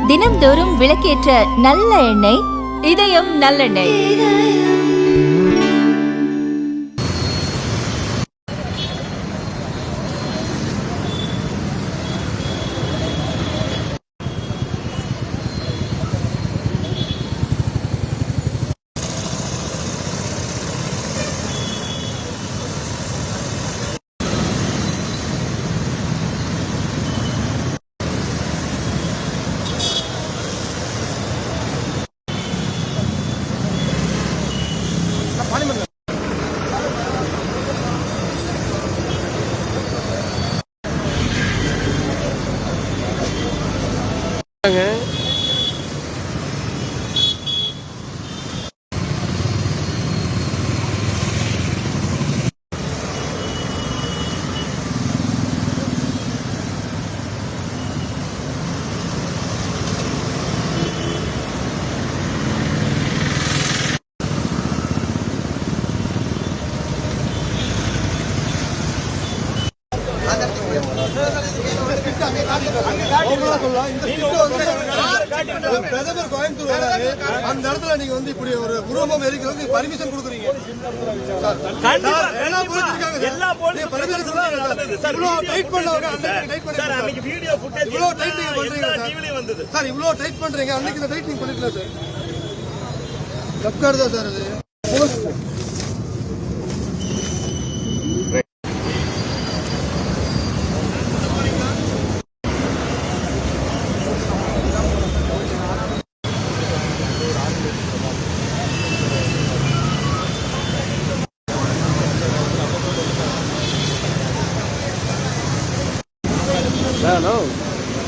தினம்தோறும் விளக்கேற்ற நல்ல எண்ணெய் இதயம் நல்லெண்ணெய். அந்த இடத்துல நீங்க வந்து இப்படி ஒரு உருவம் எரிக்கிறது பர்மிஷன் கொடுக்குறீங்க. இவ்வளவு டைட் பண்றீங்க, அன்னைக்கு இந்த டைட் நீங்க பண்ணிக்கலாம் சார். தப்கார் தான் சார் அது.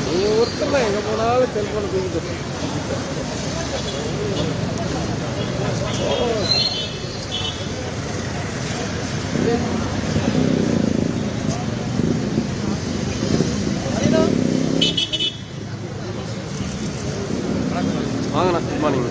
நீங்க ஒருத்தர் எங்க போனாலும் செல்போன் தூக்கிட்டு வாங்கண்ணா. Good morning.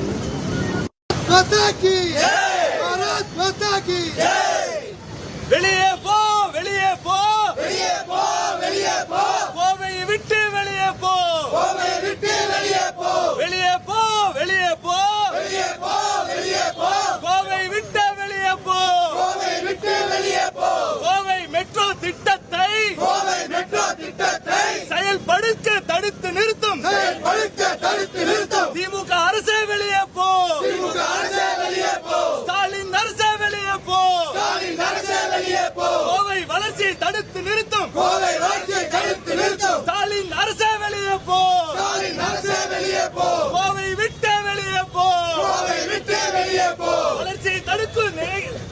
வெளியே போ, வெளியே போ, வெளியே போ, வெளியே போ, கோவையை விட்டு வெளியே போ, கோவையை விட்டு வெளியே போ, வெளியே போ, வெளியே போ, வெளியே போ, வெளியே போ, கோவை விட்டு வெளியே போ, கோவை விட்டு வெளியே போ, கோவை மெட்ரோ திட்டத்தை, கோவை மெட்ரோ திட்டத்தை செயல்படுத்த தடுத்து நிறுத்தும், செயல்படுத்த தடுத்து நிறுத்தும் திமுக அரசே வெளியே போ, திமுக அரசே வெளியே போ, ஸ்டாலின் அரசே வெளியே போ, ஸ்டாலின் அரசே வெளியே போ, கோவை வளர்ச்சியை தடுத்து நிறுத்தும், கோவை வளர்ச்சியை தடுத்து நிறுத்தும் ஸ்டாலின் அரசே வெளியே போ, ஸ்டாலின் அரசே வெளியே போ, கோவை விட்டு வெளியே போ, கோவை விட்டு வெளியே போ, வளர்ச்சியை தடுக்கும்,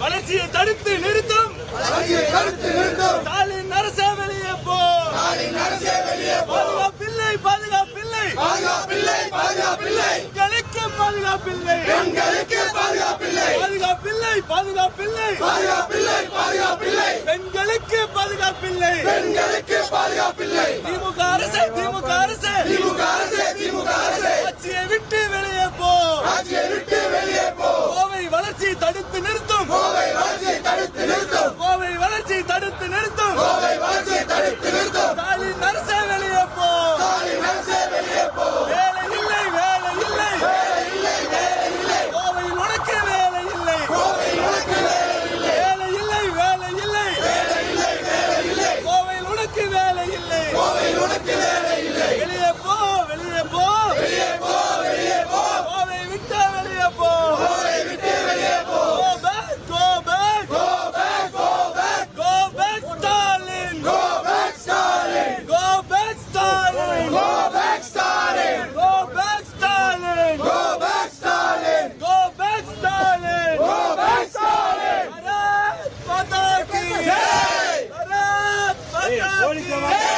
வளர்ச்சியை தடுத்து நிறுத்தும், வளர்ச்சியை தடுத்து நிறுத்தும் ஸ்டாலின் அரசே வெளியே போ, ஸ்டாலின் அரசே வெளியே போ, பாதுகாப்பில்லை, பாதுகாப்பில்லை, பாதுகாப்பில்லை, பாதுகாப்பில்லை, பெண்களுக்கு பாதுகாப்பில்லை, பெண்களுக்கு பாதுகாப்பில்லை, பாதுகாப்பில்லை, பாதுகாப்பில்லை, பாதுகாப்பில்லை, பாதுகாப்பில்லை, பெண்களுக்கு பாதுகாப்பில்லை, பெண்களுக்கு பாதுகாப்பில்லை, திமுக அரசு, திமுக அரசு, திமுக அரசு, திமுக அரசு ஆட்சியை விட்டு வெளியே போ, ஆட்சியை விட்டு வெளியே போ, கோவை வளர்ச்சியை தடுத்து நிறுத்தும், கோவை வளர்ச்சியை தடுத்து நிறுத்தும், கோவை வளர்ச்சியை தடுத்து நிறுத்தும், கோவை வளர்ச்சியை தடுத்து நிறுத்தும் ஸ்டாலின் அரசே வெளியே போ, ஸ்டாலின் அரசே வெளியே போ, வேலை இல்லை, வேலை இல்லை, வேலை இல்லை, வேலை இல்லை, கோவையில் உனக்கு வேலை இல்லை, கோவையில் உனக்கு வேலை இல்லை, வேலை இல்லை, வேலை இல்லை, வேலை இல்லை, வேலை இல்லை, கோவையில் உனக்கு வேலை இல்லை, கோவையில் உனக்கு வேலை இல்லை, வெளியே போ, வெளியே போ, வெளியே போ, வெளியே போ, கோவை விட்டு வெளியே போ, கோவை விட்டு வெளியே போ, go back, go back, go back, go back, go back Stalin, go back Stalin, go back Stalin, go back Stalin, go back Stalin, go back Stalin, go back Stalin, go back Stalin, Bharat Mata ki jai, Bharat Mata ki jai,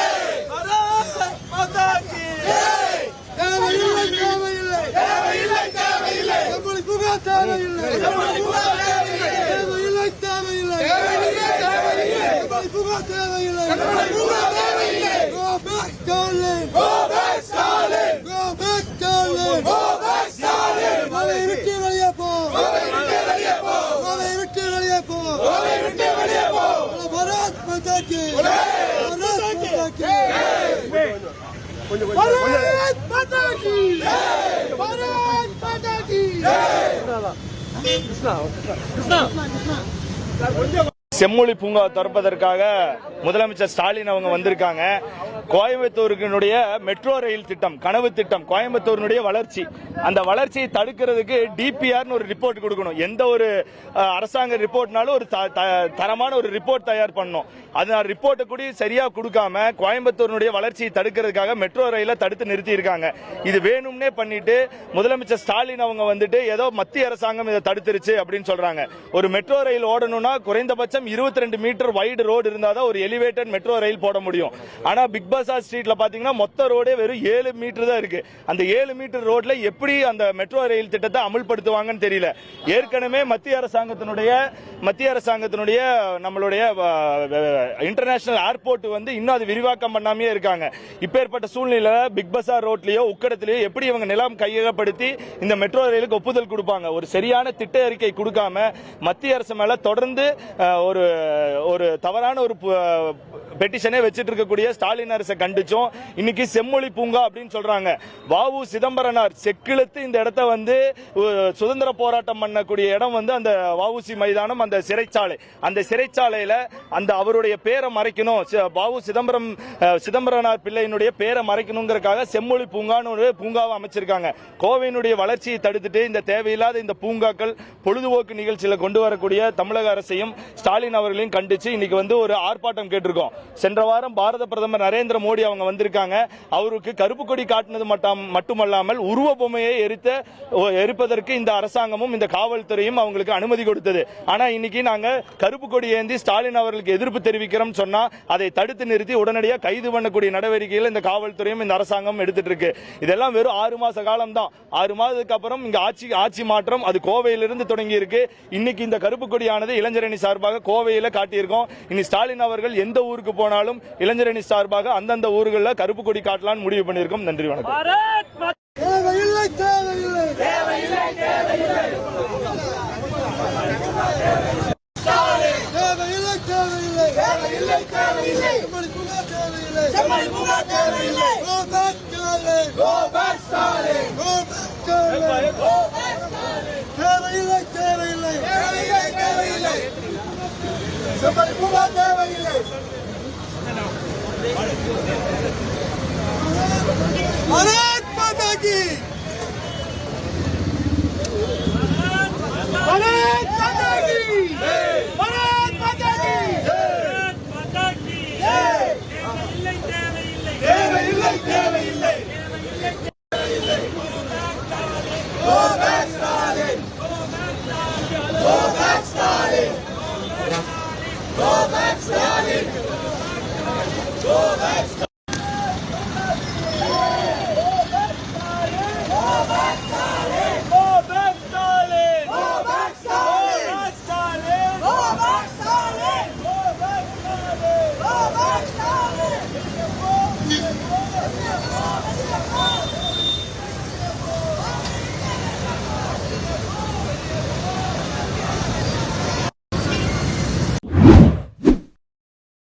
Bharat Mata ki jai. தேவையில்லை, தேவையில்லை, தேவையில்லை, தேவையில்லை, நம்மளுக்கு புகா தேவையில்லை, நம்மளுக்கு புகா தேவையில்லை, தேவையில்லை, தேவையில்லை, தேவையில்லை, தேவையில்லை, நம்மளுக்கு புகா தேவையில்லை, நம்மளுக்கு புகா தேவையில்லை, go back Stalin, go back Stalin, go back Stalin, go back Stalin, Kovai விட்டு வெளியே போ, கோவை விட்டு வெளியே போ, கோவை விட்டு வெளியே போ, கோவை விட்டு வெளியே போ, பாரத் மாதா கி ஜெய், பாரத் மாதா கி ஜெய். பாரத் மாதா கி ஜெய், பாரத் மாதா கி ஜெய். செம்மொழி பூங்கா திறப்பதற்காக முதலமைச்சர் ஸ்டாலின் அவங்க வந்திருக்காங்க. கோயம்புத்தூருடைய மெட்ரோ ரயில் திட்டம், கனவு திட்டம், கோயம்புத்தூருடைய வளர்ச்சி, அந்த வளர்ச்சியை தடுக்கிறதுக்கு டிபிஆர்னு ஒரு ரிப்போர்ட் கொடுக்கணும். எந்த ஒரு அரசாங்க ரிப்போர்ட்னாலும் ஒரு தரமான ஒரு ரிப்போர்ட் தயார் பண்ணணும். அந்த ரிப்போர்ட்டை கூட சரியா கொடுக்காம கோயம்புத்தூருடைய வளர்ச்சியை தடுக்கிறதுக்காக மெட்ரோ ரயிலை தடுத்து நிறுத்தி இருக்காங்க. இது வேணும்னே பண்ணிட்டு முதலமைச்சர் ஸ்டாலின் அவங்க வந்துட்டு ஏதோ மத்திய அரசாங்கம் இதை தடுத்துருச்சு அப்படின்னு சொல்றாங்க. ஒரு மெட்ரோ ரயில் ஓடணும்னா குறைந்தபட்சம் 22 மீட்டர் வைடு ரோடு இருந்தாதான் ஒரு எலிவேட்டட் மெட்ரோ ரயில் போட முடியும். ஆனா பிக் பஸார் ஸ்ட்ரீட்ல பாத்தீங்கன்னா மொத்த ரோடே வெறும் 7 மீட்டர் தான் இருக்கு. அந்த 7 மீட்டர் ரோட்ல எப்படி அந்த மெட்ரோ ரயில் திட்டத்தை அமல்படுத்துவாங்கன்னு தெரியல. ஏற்கனவே மத்திய அரசாங்கத்தினுடைய நம்மளுடைய இன்டர்நேஷனல் ஏர்போர்ட் வந்து இன்னும் அது விரிவாக்கம் பண்ணாமே இருக்காங்க. இப்பேற்பட்ட சூழ்நிலையில பிக் பஸார் ரோட்லயோ உக்கடத்திலேயோ எப்படி இவங்க நிலம் கையகப்படுத்தி இந்த மெட்ரோ ரயிலுக்கு ஒப்புதல் கொடுப்பாங்க? ஒரு சரியான திட்ட அறிக்கை கொடுக்காம மத்திய அரசு மேல தொடர்ந்து ஒரு தவறான ஒரு பெட்டிஷனே வச்சிட்டு இருக்கக்கூடிய ஸ்டாலின் அரசை கண்டிச்சோம். இன்னைக்கு செம்மொழி பூங்கா அப்படின்னு சொல்றாங்க. வாவு சிதம்பரனார் செக்கிழுத்து இந்த இடத்தை வந்து சுதந்திர போராட்டம் பண்ணக்கூடிய இடம் வந்து அந்த வஉசி மைதானம், அந்த சிறைச்சாலை. அந்த சிறைச்சாலையில அந்த அவருடைய பேரை மறைக்கணும், வாவு சிதம்பரனார் பிள்ளையினுடைய பேரை மறைக்கணுங்கிறதுக்காக செம்மொழி பூங்கான்னு ஒரு பூங்காவை அமைச்சிருக்காங்க. கோவையினுடைய வளர்ச்சியை தடுத்துட்டு இந்த தேவையில்லாத இந்த பூங்காக்கள் பொழுதுபோக்கு நிகழ்ச்சியில கொண்டு வரக்கூடிய தமிழக அரசையும் ஸ்டாலின் அவர்களையும் கண்டிச்சு இன்னைக்கு வந்து ஒரு ஆர்ப்பாட்டம் கேட்டிருக்கோம். சென்ற வாரம் பாரத பிரதமர் நரேந்திர மோடி அவங்க வந்திருக்காங்க. அவருக்கு கருப்பு கொடி காட்டினது மட்டுமல்லாமல் உருவ பொம்மையை எரிப்பதற்கு இந்த அரசாங்கமும் இந்த காவல்துறையும் அவங்களுக்கு அனுமதி கொடுத்தது. ஆனா இன்னைக்கு நாங்க கருப்பு கொடி ஏந்தி ஸ்டாலின் அவர்களுக்கு எதிர்ப்பு தெரிவிக்கிறோம் சொன்னா அதை தடுத்து நிறுத்தி உடனடியாக கைது பண்ணக்கூடிய நடவடிக்கைகள் இந்த காவல்துறையும் இந்த அரசாங்கம் எடுத்துட்டு இருக்கு. இதெல்லாம் வெறும் 6 மாச காலம் தான். 6 மாதத்துக்கு அப்புறம் இங்க ஆட்சி மாற்றம் அது கோவையிலிருந்து தொடங்கி இருக்கு. இன்னைக்கு இந்த கருப்பு கொடியானது இளைஞரணி சார்பாக கோவையில காட்டியிருக்கோம். இனி ஸ்டாலின் அவர்கள் எந்த ஊருக்கு போனாலும் இளைஞரணி சார்பாக அந்தந்த ஊர்களில் கருப்பு கொடி காட்டலாம்னு முடிவு பண்ணியிருக்கோம். நன்றி, வணக்கம். தேவையில்லை தேவையில்லை தேவையில்லை தேவையில்லை தேவையில்லை தேவையில்லை தேவையில்லை தேவையில்லை செம்மொழி பூங்கா தேவையில்லை. Go back Stalin, go back Stalin, go back Stalin, go back Stalin. தேவையில்லை தேவையில்லை தேவையில்லை தேவையில்லை செம்மொழி பூங்கா தேவையில்லை. भारत माता की भारत माता की भारत माता की भारत माता की தேவையில்லை தேவையில்லை Go back Stalin, go back Stalin, go back Stalin, go back Stalin.